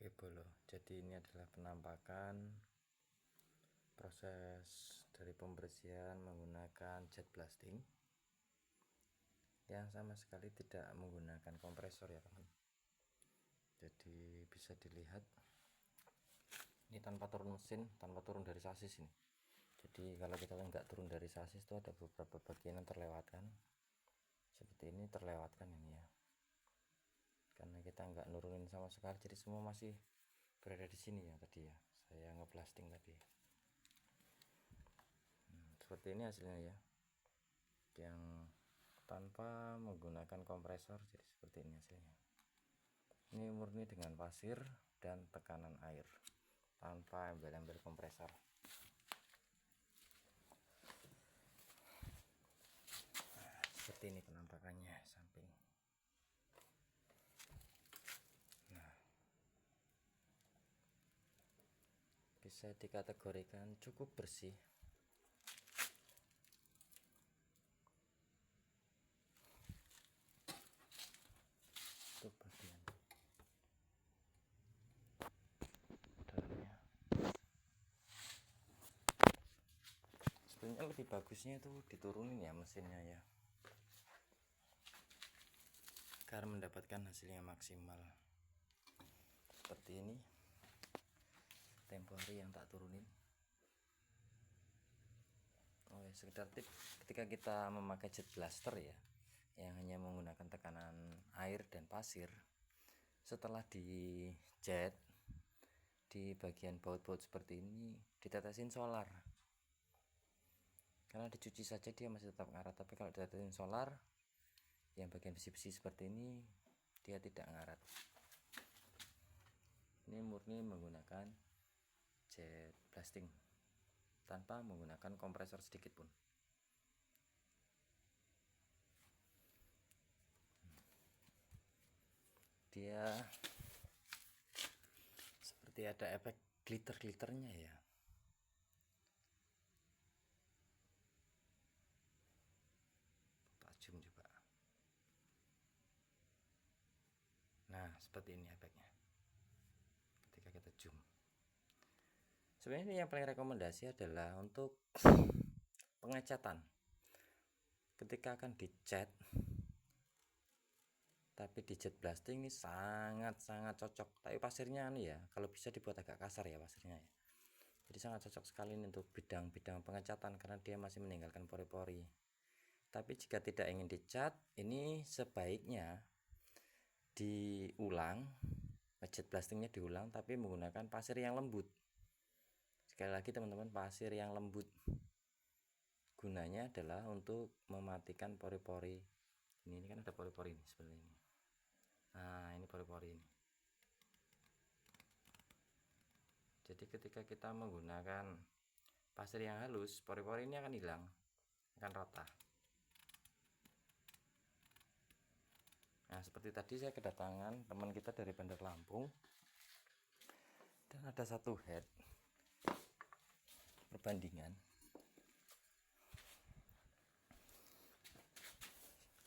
Oke Bolo, jadi ini adalah penampakan proses dari pembersihan menggunakan jet blasting yang sama sekali tidak menggunakan kompresor ya teman. Jadi bisa dilihat ini tanpa turun mesin, tanpa turun dari sasis ini. Jadi kalau kita nggak turun dari sasis itu ada beberapa bagian yang terlewatkan, seperti ini terlewatkan ini ya, karena kita nggak nurunin sama sekali, jadi semua masih berada di sini ya tadi ya, saya ngeblasting tadi. Seperti ini hasilnya ya, yang tanpa menggunakan kompresor, jadi seperti ini hasilnya. Ini murni dengan pasir dan tekanan air tanpa embel-embel kompresor. Nah, seperti ini penampakannya samping. Nah, bisa dikategorikan cukup bersih. Itu bagian dalamnya. Sebenarnya lebih bagusnya itu diturunin ya mesinnya ya, agar mendapatkan hasilnya maksimal. Seperti ini tempo hari yang tak turunin. Oh ya, sekedar tip, ketika kita memakai jet blaster ya, yang hanya menggunakan tekanan air dan pasir, setelah di jet di bagian baut-baut seperti ini ditetesin solar, karena dicuci saja dia masih tetap ngarat. Tapi kalau ditetesin solar yang bagian besi-besi seperti ini, dia tidak ngarat. Ini murni menggunakan jet blasting tanpa menggunakan kompresor sedikit pun. Dia seperti ada efek glitter-glitternya ya. Tak zoom juga. Nah, seperti ini efeknya ketika kita zoom. Sebenarnya yang paling rekomendasi adalah untuk pengecatan. Ketika akan dicat, tapi di jet blasting ini sangat-sangat cocok. Tapi pasirnya nih ya, kalau bisa dibuat agak kasar ya pasirnya ya. Jadi sangat cocok sekali ini untuk bidang-bidang pengecatan, karena dia masih meninggalkan pori-pori. Tapi jika tidak ingin dicat, ini sebaiknya diulang, jet blastingnya diulang, tapi menggunakan pasir yang lembut. Sekali lagi teman-teman, pasir yang lembut. Gunanya adalah untuk mematikan pori-pori. Ini kan ada pori-pori ini seperti ini. Nah, ini pori-pori ini. Jadi ketika kita menggunakan pasir yang halus, pori-pori ini akan hilang, akan rata. Nah, seperti tadi saya kedatangan teman kita dari Bandar Lampung, dan ada satu head perbandingan.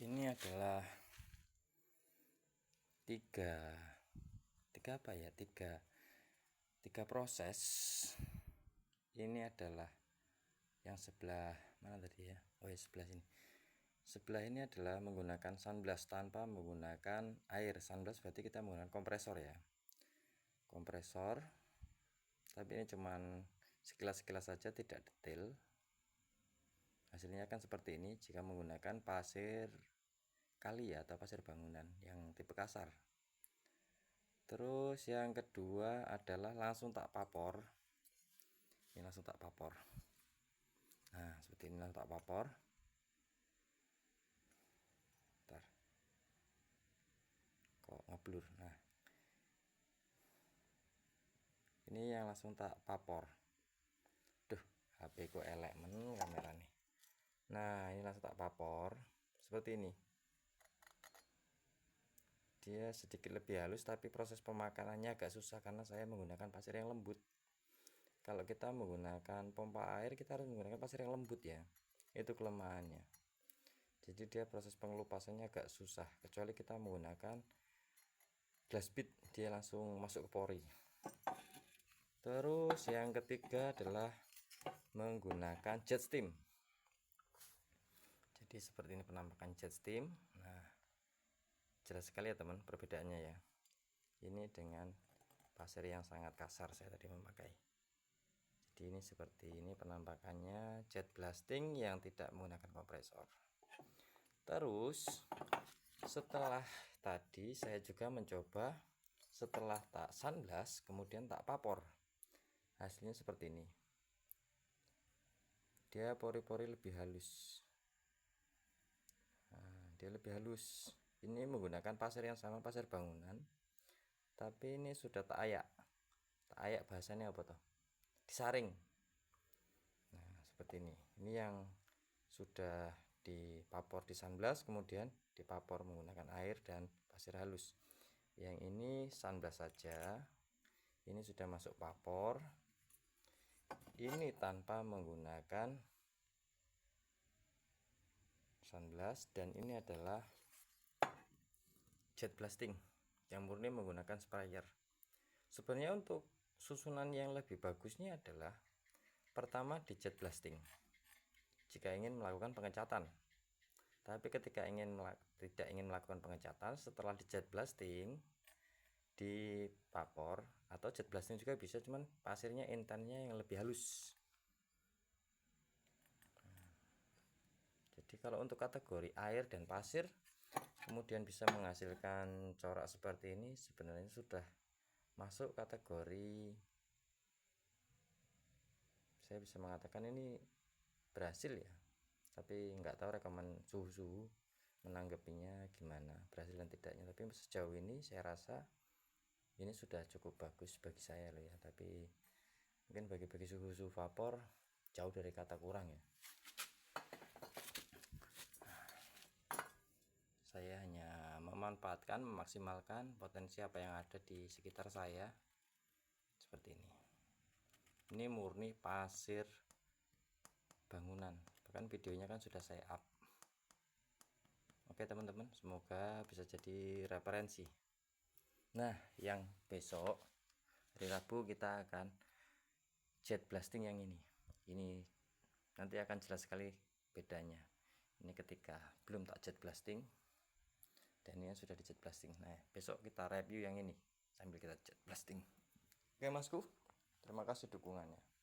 Ini adalah tiga proses. Ini adalah yang sebelah mana tadi ya? Oh ya, sebelah sini. Sebelah ini adalah menggunakan sunblast tanpa menggunakan air. Sunblast berarti kita menggunakan kompresor ya, kompresor. Tapi ini cuman sekilas-sekilas saja, tidak detail. Hasilnya kan seperti ini jika menggunakan pasir kali ya, atau pasir bangunan yang tipe kasar. Terus yang kedua adalah langsung tak papor. Ini langsung tak papor. Nah, seperti ini langsung tak papor. Bentar, kok ngeblur. Nah, ini yang langsung tak papor. Duh, HP ku elek men kamera nih. Nah, ini langsung tak papor seperti ini. Dia sedikit lebih halus, tapi proses pemakanannya agak susah karena saya menggunakan pasir yang lembut. Kalau kita menggunakan pompa air, kita harus menggunakan pasir yang lembut ya. Itu kelemahannya. Jadi dia proses pengelupasannya agak susah, kecuali kita menggunakan glass bead. dia langsung masuk ke pori. Terus yang ketiga adalah menggunakan jet steam. Jadi seperti ini penampakan jet steam. Nah, jelas sekali ya teman perbedaannya ya. Ini dengan pasir yang sangat kasar saya tadi memakai. Jadi ini seperti ini penampakannya jet blasting yang tidak menggunakan kompresor. Terus setelah tadi saya juga mencoba setelah tak sunblast kemudian tak papor, hasilnya seperti ini. Dia pori-pori lebih halus. Nah, dia lebih halus. Ini menggunakan pasir yang sama, pasir bangunan, tapi ini sudah tak ayak. Tak ayak bahasanya apa toh? Disaring. Nah, seperti ini. Ini yang sudah dipapor di sunblast kemudian dipapor menggunakan air dan pasir halus. Yang ini sunblast saja. Ini sudah masuk papor. Ini tanpa menggunakan sunblast dan ini adalah jet blasting yang murni menggunakan sprayer. Sebenarnya untuk susunan yang lebih bagusnya adalah pertama di jet blasting jika ingin melakukan pengecatan, tapi ketika tidak ingin melakukan pengecatan setelah di jet blasting di papor atau jet blasting juga bisa, cuman pasirnya intannya yang lebih halus. Jadi kalau untuk kategori air dan pasir kemudian bisa menghasilkan corak seperti ini, sebenarnya sudah masuk kategori, saya bisa mengatakan ini berhasil ya, tapi nggak tahu rekaman suhu menanggapinya gimana, berhasil dan tidaknya. Tapi sejauh ini saya rasa ini sudah cukup bagus bagi saya loh ya, tapi mungkin bagi suhu vapor jauh dari kata kurang ya. Saya hanya memanfaatkan, memaksimalkan potensi apa yang ada di sekitar saya seperti ini. Ini murni pasir bangunan, bahkan videonya kan sudah saya up. Oke teman-teman, semoga bisa jadi referensi. Nah, yang besok hari Rabu kita akan jet blasting yang ini nanti akan jelas sekali bedanya. Ini ketika belum tak jet blasting dan ini sudah di jet blasting. Nah, besok kita review yang ini sambil kita jet blasting. Oke Masku, terima kasih dukungannya.